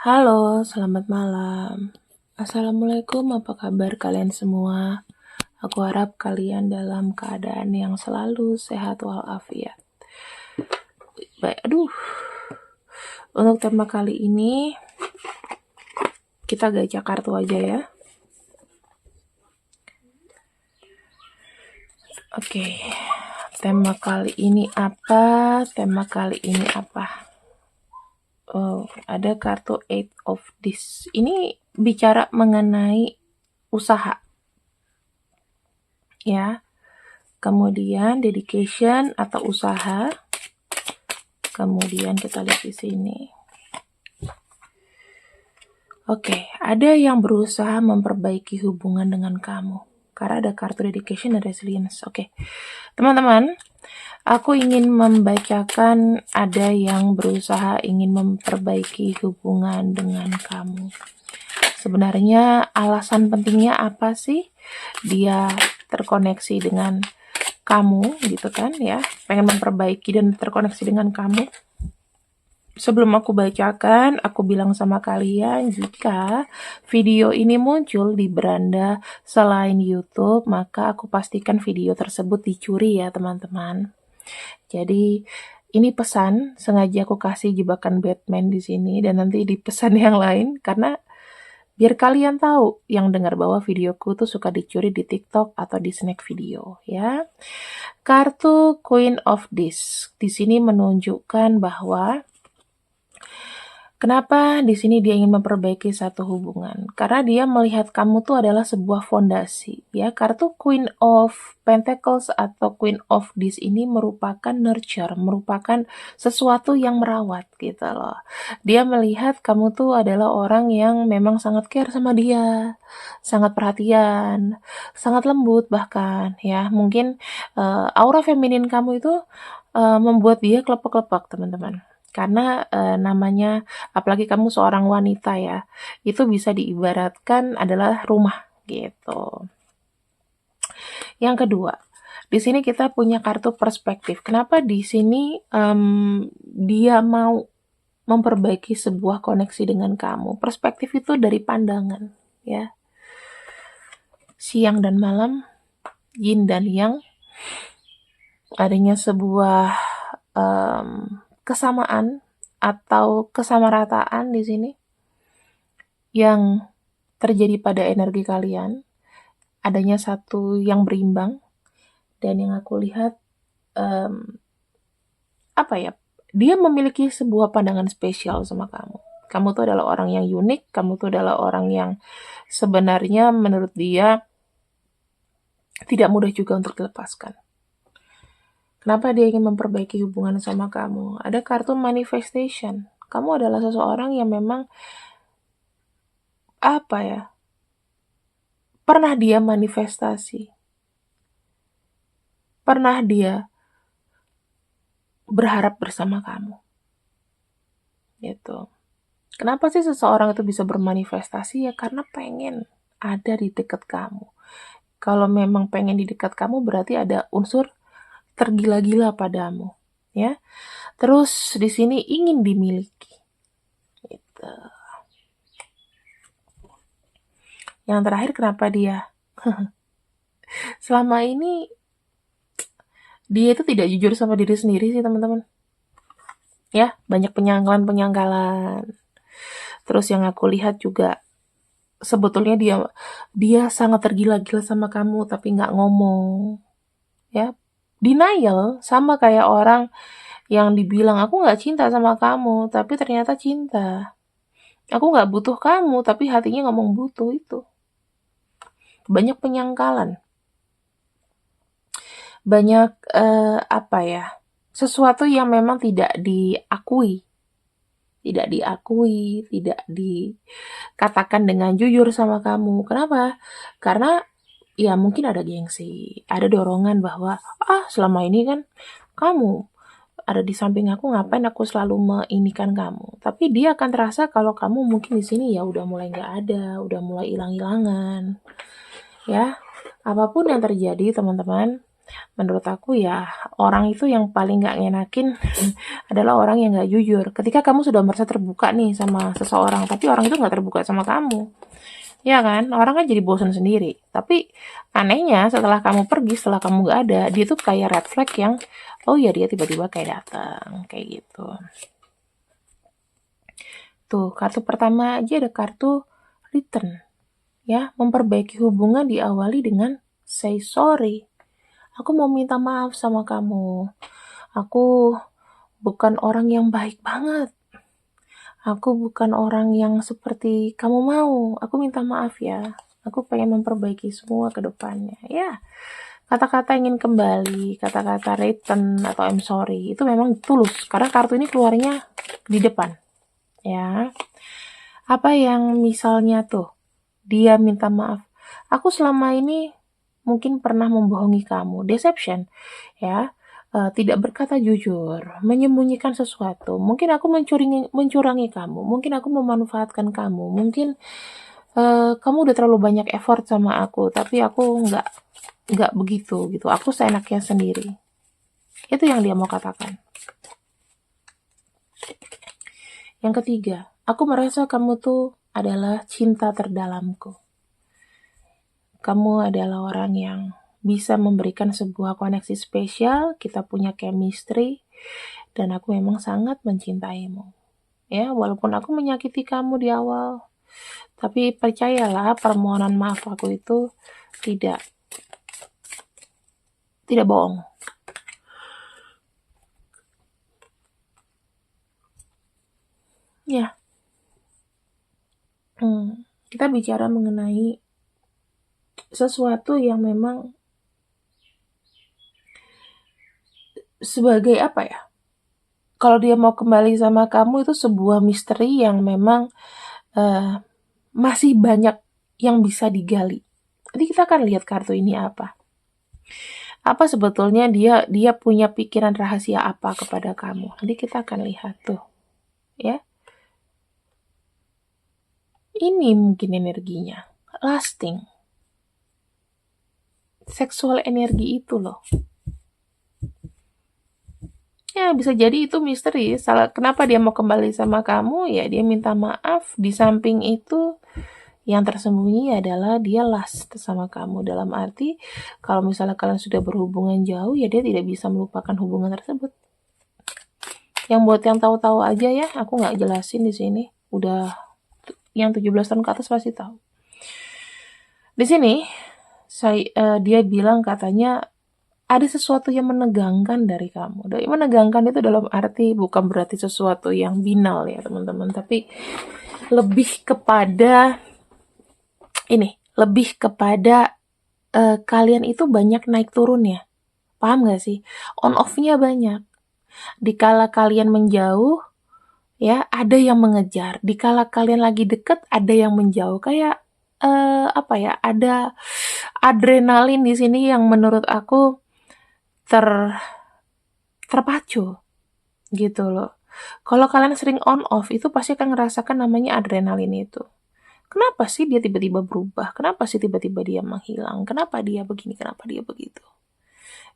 Halo, selamat malam. Assalamualaikum, apa kabar kalian semua? Aku harap kalian dalam keadaan yang selalu sehat walafiat. Baik, untuk tema kali ini kita gacha kartu aja ya. Oke, tema kali ini apa? Oh, ada kartu Eight of Discs. Ini bicara mengenai usaha. Ya. Kemudian dedication atau usaha. Kemudian kita lihat di sini. Oke, ada yang berusaha memperbaiki hubungan dengan kamu. Karena ada kartu dedication dan resilience. Oke, teman-teman, aku ingin membacakan ada yang berusaha ingin memperbaiki hubungan dengan kamu. Sebenarnya alasan pentingnya apa sih dia terkoneksi dengan kamu gitu kan ya, pengen memperbaiki dan terkoneksi dengan kamu. Sebelum aku bacakan, aku bilang sama kalian, jika video ini muncul di beranda selain YouTube, maka aku pastikan video tersebut dicuri ya teman-teman. Jadi ini pesan, sengaja aku kasih jebakan Batman di sini dan nanti di pesan yang lain karena biar kalian tahu yang dengar bahwa videoku tuh suka dicuri di TikTok atau di snack video ya. Kartu Queen of Discs di sini menunjukkan bahwa kenapa di sini dia ingin memperbaiki satu hubungan? Karena dia melihat kamu tuh adalah sebuah fondasi, ya. Kartu Queen of Pentacles atau Queen of Discs ini merupakan nurture, merupakan sesuatu yang merawat gitu loh. Dia melihat kamu tuh adalah orang yang memang sangat care sama dia, sangat perhatian, sangat lembut bahkan, ya. Mungkin aura feminin kamu itu membuat dia kelepek-kelepek, teman-teman. Karena namanya, apalagi kamu seorang wanita ya, itu bisa diibaratkan adalah rumah gitu. Yang kedua, di sini kita punya kartu perspektif. Kenapa di sini dia mau memperbaiki sebuah koneksi dengan kamu? Perspektif itu dari pandangan, ya. Siang dan malam, yin dan yang, adanya sebuah kesamaan atau kesamarataan di sini yang terjadi pada energi kalian, adanya satu yang berimbang, dan yang aku lihat dia memiliki sebuah pandangan spesial sama kamu. Kamu tuh adalah orang yang unik, kamu tuh adalah orang yang sebenarnya menurut dia tidak mudah juga untuk dilepaskan. Kenapa dia ingin memperbaiki hubungan sama kamu? Ada kartu manifestation. Kamu adalah seseorang yang memang pernah dia manifestasi. Pernah dia berharap bersama kamu. Gitu. Kenapa sih seseorang itu bisa bermanifestasi? Ya karena pengen ada di dekat kamu. Kalau memang pengen di dekat kamu berarti ada unsur tergila-gila padamu, ya. Terus di sini ingin dimiliki. Gitu. Yang terakhir kenapa dia? Selama ini dia itu tidak jujur sama diri sendiri sih teman-teman. Ya, banyak penyangkalan. Terus yang aku lihat juga sebetulnya dia sangat tergila-gila sama kamu tapi nggak ngomong. Ya, denial sama kayak orang yang dibilang aku nggak cinta sama kamu tapi ternyata cinta. Aku nggak butuh kamu tapi hatinya ngomong butuh itu. Banyak penyangkalan. Banyak sesuatu yang memang tidak diakui, tidak dikatakan dengan jujur sama kamu. Kenapa? Karena ya mungkin ada gengsi, ada dorongan bahwa selama ini kan kamu ada di samping aku, ngapain aku selalu meinikan kamu. Tapi dia akan terasa kalau kamu mungkin di sini ya udah mulai nggak ada, udah mulai hilang-hilangan. Ya, apapun yang terjadi teman-teman, menurut aku ya orang itu yang paling nggak ngenakin adalah orang yang nggak jujur. Ketika kamu sudah merasa terbuka nih sama seseorang, tapi orang itu nggak terbuka sama kamu, ya kan? Orang kan jadi bosan sendiri. Tapi anehnya setelah kamu pergi, setelah kamu nggak ada, dia tuh kayak red flag yang, oh ya dia tiba-tiba kayak datang, kayak gitu. Tuh, kartu pertama aja ada kartu return. Ya, memperbaiki hubungan diawali dengan say sorry. Aku mau minta maaf sama kamu. Aku bukan orang yang baik banget. Aku bukan orang yang seperti kamu mau. Aku minta maaf ya. Aku pengen memperbaiki semua ke depannya. Ya, kata-kata ingin kembali, kata-kata return atau I'm sorry, itu memang tulus. Karena kartu ini keluarnya di depan. Ya, apa yang misalnya tuh, dia minta maaf. Aku selama ini mungkin pernah membohongi kamu. Deception, ya. Tidak berkata jujur, menyembunyikan sesuatu. Mungkin aku mencurangi kamu. Mungkin aku memanfaatkan kamu. Mungkin kamu udah terlalu banyak effort sama aku, tapi aku nggak begitu gitu. Aku seenaknya sendiri. Itu yang dia mau katakan. Yang ketiga, aku merasa kamu tuh adalah cinta terdalamku. Kamu adalah orang yang bisa memberikan sebuah koneksi spesial, kita punya chemistry, dan aku memang sangat mencintaimu. Ya, walaupun aku menyakiti kamu di awal, tapi percayalah permohonan maaf aku itu tidak bohong. Ya, kita bicara mengenai sesuatu yang memang sebagai apa ya? Kalau dia mau kembali sama kamu itu sebuah misteri yang memang masih banyak yang bisa digali. Jadi kita akan lihat kartu ini apa. Apa sebetulnya dia punya pikiran rahasia apa kepada kamu. Nanti kita akan lihat tuh. Ya. Ini mungkin energinya. Lasting. Seksual energi itu loh. Ya, bisa jadi itu misteri. Kenapa dia mau kembali sama kamu? Ya, dia minta maaf. Di samping itu, yang tersembunyi adalah dia last sama kamu. Dalam arti, kalau misalnya kalian sudah berhubungan jauh, ya dia tidak bisa melupakan hubungan tersebut. Yang buat yang tahu-tahu aja ya, aku nggak jelasin di sini. Udah yang 17 tahun ke atas pasti tahu. Di sini, dia bilang katanya, ada sesuatu yang menegangkan dari kamu. Dan menegangkan itu dalam arti bukan berarti sesuatu yang binal ya teman-teman, tapi lebih kepada kalian itu banyak naik turun ya. Paham gak sih? On off-nya banyak. Dikala kalian menjauh, ya ada yang mengejar. Dikala kalian lagi deket, ada yang menjauh. Kayak ada adrenalin di sini yang menurut aku terpacu gitu loh. Kalau kalian sering on off itu pasti akan ngerasakan namanya adrenalin itu. Kenapa sih dia tiba-tiba berubah? Kenapa sih tiba-tiba dia menghilang? Kenapa dia begini? Kenapa dia begitu?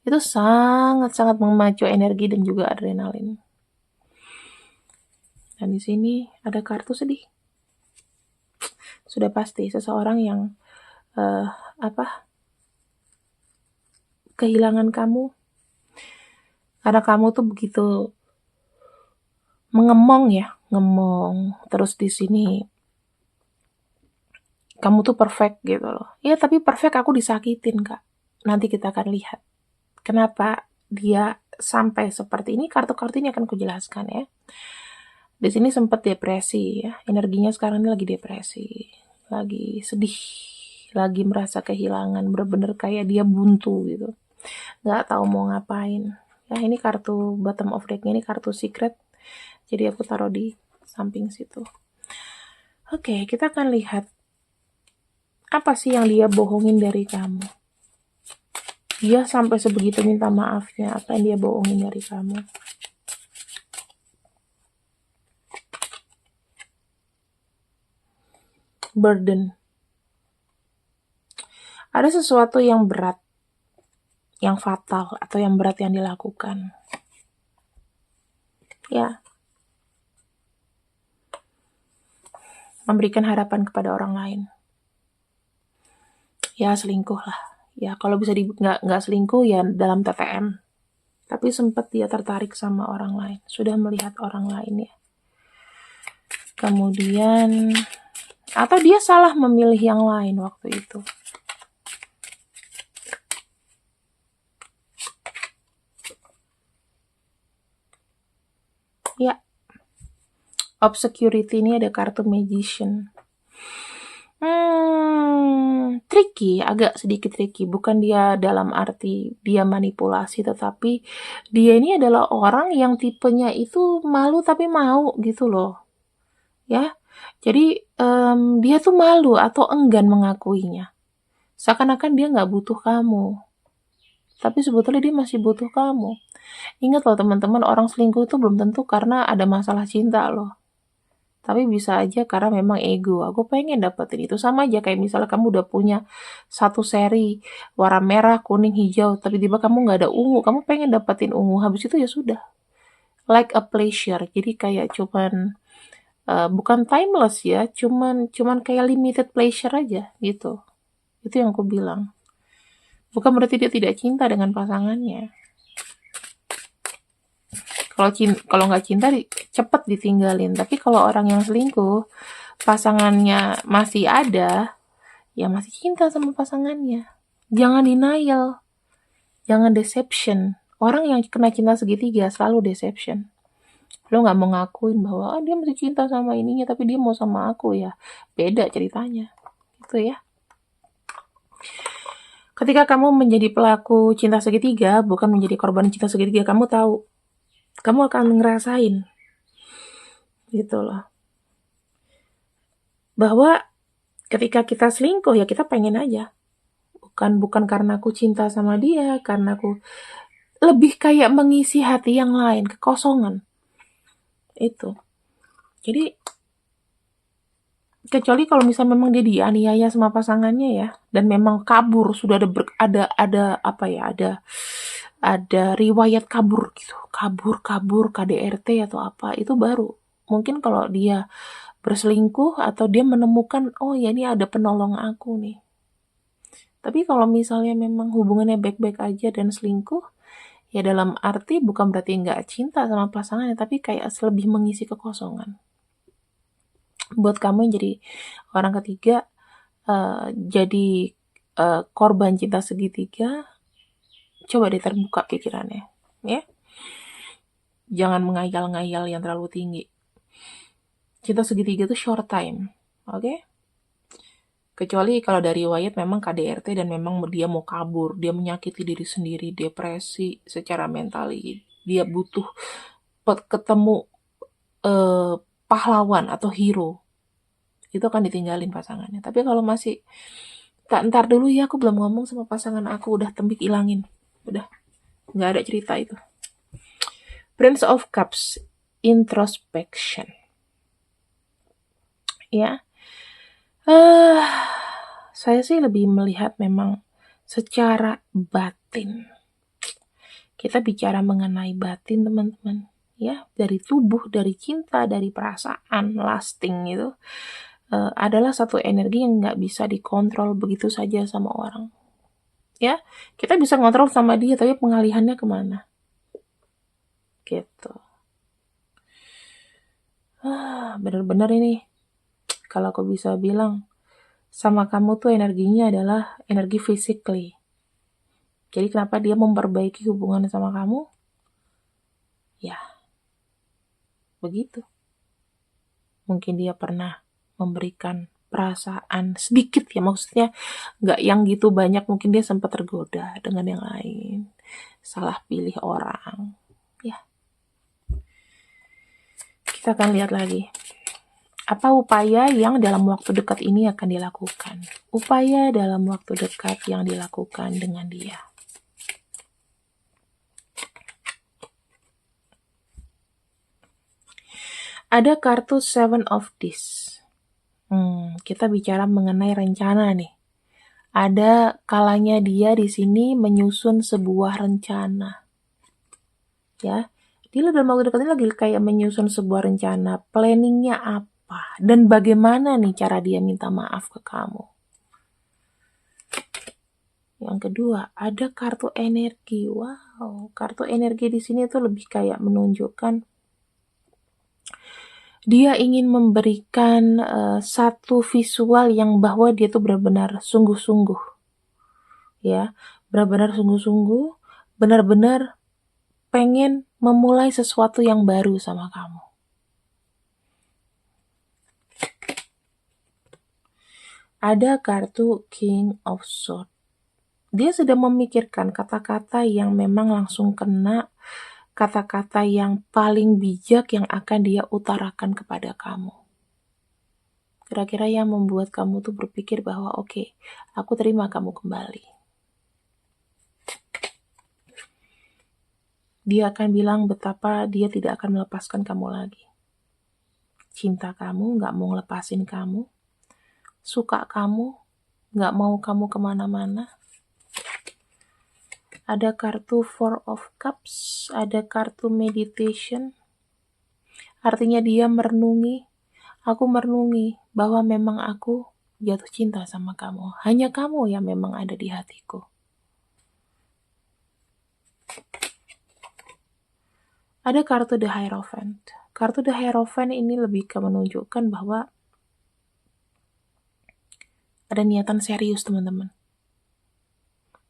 Itu sangat-sangat memacu energi dan juga adrenalin. Dan di sini ada kartu sedih. Sudah pasti seseorang yang kehilangan kamu. Karena kamu tuh begitu mengemong ya, ngemong. Terus di sini kamu tuh perfect gitu loh. Ya tapi perfect aku disakitin Kak. Nanti kita akan lihat kenapa dia sampai seperti ini. Kartu-kartu ini akan kujelaskan ya. Di sini sempat depresi ya. Energinya sekarang ini lagi depresi. Lagi sedih. Lagi merasa kehilangan. Bener-bener kayak dia buntu gitu. Gak tahu mau ngapain. Ya ini kartu bottom of deck-nya, ini kartu secret. Jadi aku taruh di samping situ. Oke, kita akan lihat apa sih yang dia bohongin dari kamu. Dia sampai sebegitu minta maafnya. Apa yang dia bohongin dari kamu. Burden. Ada sesuatu yang berat yang fatal atau yang berat yang dilakukan. Ya, memberikan harapan kepada orang lain. Ya, selingkuh lah. Ya, kalau bisa nggak selingkuh ya dalam TTM. Tapi sempat dia tertarik sama orang lain, sudah melihat orang lain ya. Kemudian, atau dia salah memilih yang lain waktu itu. Ya, obscurity ini ada kartu magician. Tricky, agak sedikit tricky. Bukan dia dalam arti dia manipulasi, tetapi dia ini adalah orang yang tipenya itu malu tapi mau gitu loh. Ya, jadi dia tuh malu atau enggan mengakuinya. Seakan-akan dia nggak butuh kamu. Tapi sebetulnya dia masih butuh kamu. Ingat loh teman-teman, orang selingkuh itu belum tentu karena ada masalah cinta loh. Tapi bisa aja karena memang ego. Aku pengen dapetin itu. Sama aja kayak misalnya kamu udah punya satu seri warna merah, kuning, hijau. Tapi tiba kamu nggak ada ungu. Kamu pengen dapetin ungu. Habis itu ya sudah. Like a pleasure. Jadi kayak cuman bukan timeless ya. Cuman kayak limited pleasure aja gitu. Itu yang aku bilang. Bukan berarti dia tidak cinta dengan pasangannya. Kalau nggak cinta cepet ditinggalin. Tapi kalau orang yang selingkuh, pasangannya masih ada, ya masih cinta sama pasangannya. Jangan denial, jangan deception. Orang yang kena cinta segitiga selalu deception. Lo nggak mau ngakuin bahwa dia masih cinta sama ininya, tapi dia mau sama aku ya. Beda ceritanya, gitu ya. Ketika kamu menjadi pelaku cinta segitiga, bukan menjadi korban cinta segitiga, kamu tahu. Kamu akan ngerasain. Gitu loh. Bahwa ketika kita selingkuh, ya kita pengen aja. Bukan karena aku cinta sama dia, karena aku lebih kayak mengisi hati yang lain, kekosongan. Itu. Jadi, kecuali kalau misalnya memang dia dianiaya sama pasangannya ya, dan memang kabur, sudah ada riwayat kabur gitu, kabur KDRT atau apa, itu baru. Mungkin kalau dia berselingkuh atau dia menemukan, oh ya ini ada penolong aku nih. Tapi kalau misalnya memang hubungannya baik-baik aja dan selingkuh, ya dalam arti bukan berarti nggak cinta sama pasangannya, tapi kayak lebih mengisi kekosongan. Buat kamu yang jadi orang ketiga, jadi korban cinta segitiga, coba deh terbuka pikirannya, ya. Jangan mengayal-ngayal yang terlalu tinggi. Cinta segitiga itu short time, oke? Kecuali kalau dari riwayat memang KDRT dan memang dia mau kabur, dia menyakiti diri sendiri, depresi secara mental, dia butuh ketemu pahlawan atau hero, itu akan ditinggalin pasangannya. Tapi kalau masih ntar dulu ya, aku belum ngomong sama pasangan aku, udah tembik ilangin, udah nggak ada cerita itu. Prince of Cups, introspection, ya. Saya sih lebih melihat memang secara batin. Kita bicara mengenai batin teman-teman, ya, dari tubuh, dari cinta, dari perasaan, lasting itu adalah satu energi yang nggak bisa dikontrol begitu saja sama orang. Ya, kita bisa ngontrol sama dia, tapi pengalihannya kemana? Gitu. Bener-bener ini, kalau aku bisa bilang, sama kamu tuh energinya adalah energi physically. Jadi kenapa dia memperbaiki hubungan sama kamu? Ya, begitu. Mungkin dia pernah memberikan perasaan sedikit ya, maksudnya nggak yang gitu banyak, mungkin dia sempat tergoda dengan yang lain, salah pilih orang, ya. Kita akan lihat lagi. Apa upaya yang dalam waktu dekat ini akan dilakukan? Upaya dalam waktu dekat yang dilakukan dengan dia. Ada kartu Seven of Discs. Kita bicara mengenai rencana nih. Ada kalanya dia di sini menyusun sebuah rencana. Ya, dia dalam waktu dekat ini lagi kayak menyusun sebuah rencana, planningnya apa, dan bagaimana nih cara dia minta maaf ke kamu. Yang kedua, ada kartu energi. Wow, kartu energi di sini tuh lebih kayak menunjukkan dia ingin memberikan satu visual yang bahwa dia tuh benar-benar sungguh-sungguh, ya, benar-benar sungguh-sungguh, benar-benar pengen memulai sesuatu yang baru sama kamu. Ada kartu King of Swords. Dia sedang memikirkan kata-kata yang memang langsung kena, kata-kata yang paling bijak yang akan dia utarakan kepada kamu. Kira-kira yang membuat kamu tuh berpikir bahwa oke, aku terima kamu kembali. Dia akan bilang betapa dia tidak akan melepaskan kamu lagi. Cinta kamu, gak mau ngelepasin kamu. Suka kamu, gak mau kamu kemana-mana. Ada kartu Four of Cups, ada kartu Meditation. Artinya dia merenungi, aku merenungi bahwa memang aku jatuh cinta sama kamu. Hanya kamu yang memang ada di hatiku. Ada kartu The Hierophant. Kartu The Hierophant ini lebih ke menunjukkan bahwa ada niatan serius, teman-teman.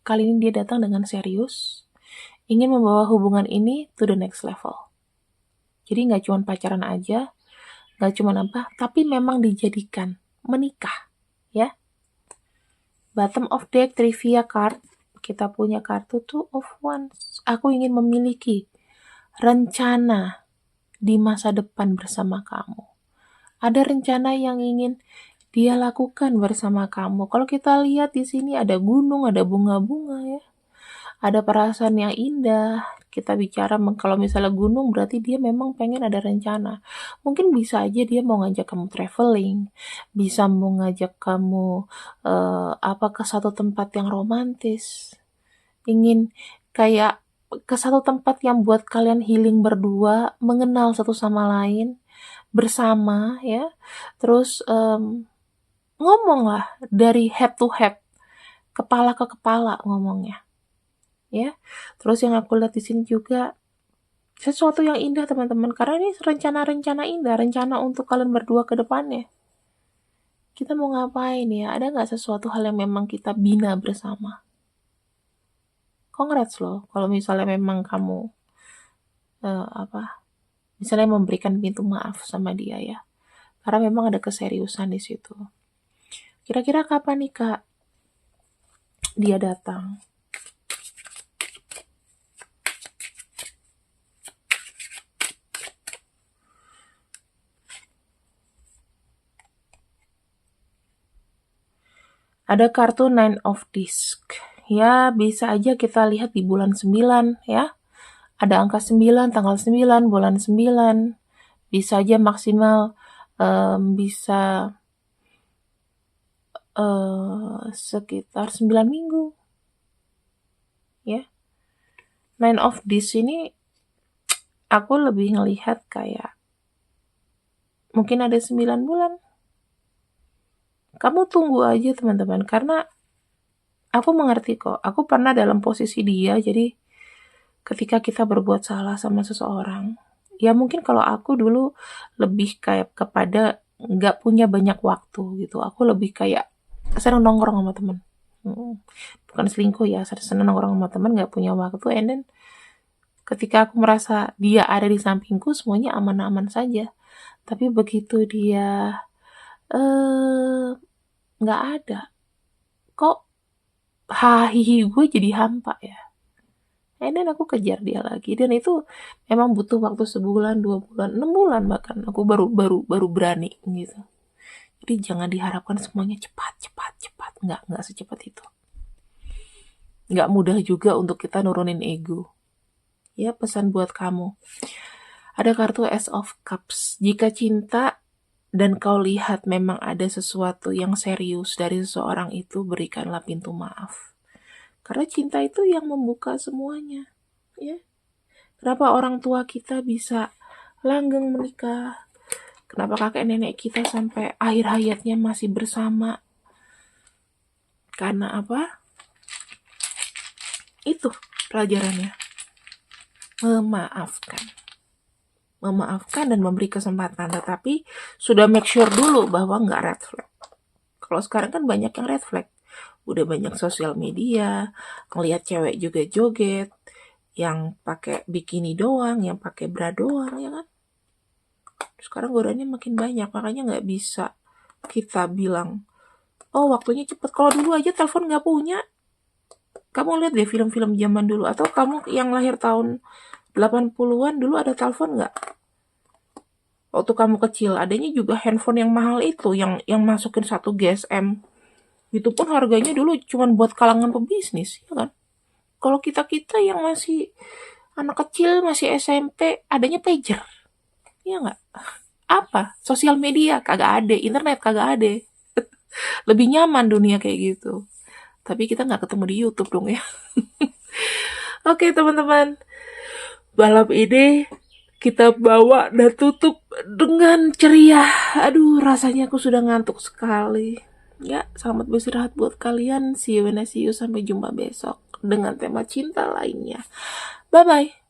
Kali ini dia datang dengan serius, ingin membawa hubungan ini to the next level. Jadi gak cuma pacaran aja, gak cuma apa, tapi memang dijadikan menikah, ya. Bottom of deck trivia card, kita punya kartu Two of Wands. Aku ingin memiliki rencana di masa depan bersama kamu. Ada rencana yang ingin dia lakukan bersama kamu. Kalau kita lihat di sini ada gunung, ada bunga-bunga, ya. Ada perasaan yang indah. Kita bicara kalau misalnya gunung berarti dia memang pengen ada rencana. Mungkin bisa aja dia mau ngajak kamu traveling, bisa mau ngajak kamu ke satu tempat yang romantis. Ingin kayak ke satu tempat yang buat kalian healing berdua, mengenal satu sama lain bersama, ya. Terus ngomong lah dari head to head, kepala ke kepala ngomongnya, ya. Terus yang aku lihat di sini juga sesuatu yang indah, teman-teman, karena ini rencana-rencana indah, rencana untuk kalian berdua ke depannya. Kita mau ngapain ya? Ada nggak sesuatu hal yang memang kita bina bersama? Congrats loh, kalau misalnya memang kamu misalnya memberikan pintu maaf sama dia, ya, karena memang ada keseriusan di situ. Kira-kira kapan nih Kak dia datang? Ada kartu Nine of Discs. Ya, bisa aja kita lihat di bulan 9, ya. Ada angka 9, tanggal 9, bulan 9. Bisa aja maksimal bisa sekitar 9 minggu. Ya. Nine of Discs ini aku lebih ngelihat kayak mungkin ada 9 bulan. Kamu tunggu aja, teman-teman, karena aku mengerti kok. Aku pernah dalam posisi dia, jadi ketika kita berbuat salah sama seseorang, ya mungkin kalau aku dulu lebih kayak kepada nggak punya banyak waktu gitu. Aku lebih kayak senang nongkrong sama teman. Bukan selingkuh ya, senang nongkrong sama teman, nggak punya waktu. And then ketika aku merasa dia ada di sampingku, semuanya aman-aman saja. Tapi begitu dia nggak ada, kok hahihi gue jadi hampa ya. Dan aku kejar dia lagi, dan itu memang butuh waktu sebulan, 2 bulan, 6 bulan bahkan aku baru berani gitu. Jadi jangan diharapkan semuanya cepat, nggak secepat itu. Nggak mudah juga untuk kita nurunin ego. Ya, pesan buat kamu. Ada kartu Ace of Cups. Jika cinta dan kau lihat memang ada sesuatu yang serius dari seseorang itu, berikanlah pintu maaf. Karena cinta itu yang membuka semuanya, ya. Kenapa orang tua kita bisa langgeng menikah? Kenapa kakek nenek kita sampai akhir hayatnya masih bersama? Karena apa? Itu pelajarannya. Memaafkan dan memberi kesempatan, tetapi sudah make sure dulu bahwa nggak red flag. Kalau sekarang kan banyak yang red flag, udah banyak sosial media, ngelihat cewek juga joget, yang pakai bikini doang, yang pakai bra doang, ya kan? Sekarang godaannya makin banyak, makanya nggak bisa kita bilang, oh waktunya cepet. Kalau dulu aja telepon nggak punya. Kamu lihat deh film-film zaman dulu, atau kamu yang lahir tahun 80-an dulu ada telepon nggak? Waktu kamu kecil, adanya juga handphone yang mahal itu, yang masukin 1 GSM. Itu pun harganya dulu cuma buat kalangan pebisnis, ya kan? Kalau kita-kita yang masih anak kecil, masih SMP, adanya pager. Iya nggak? Apa? Sosial media kagak ada, internet kagak ada. Lebih nyaman dunia kayak gitu. Tapi kita nggak ketemu di YouTube dong ya. Oke teman-teman, balap ini kita bawa dan tutup dengan ceria. Aduh, rasanya aku sudah ngantuk sekali. Ya, selamat beristirahat buat kalian. See you when I see you. Sampai jumpa besok dengan tema cinta lainnya. Bye-bye.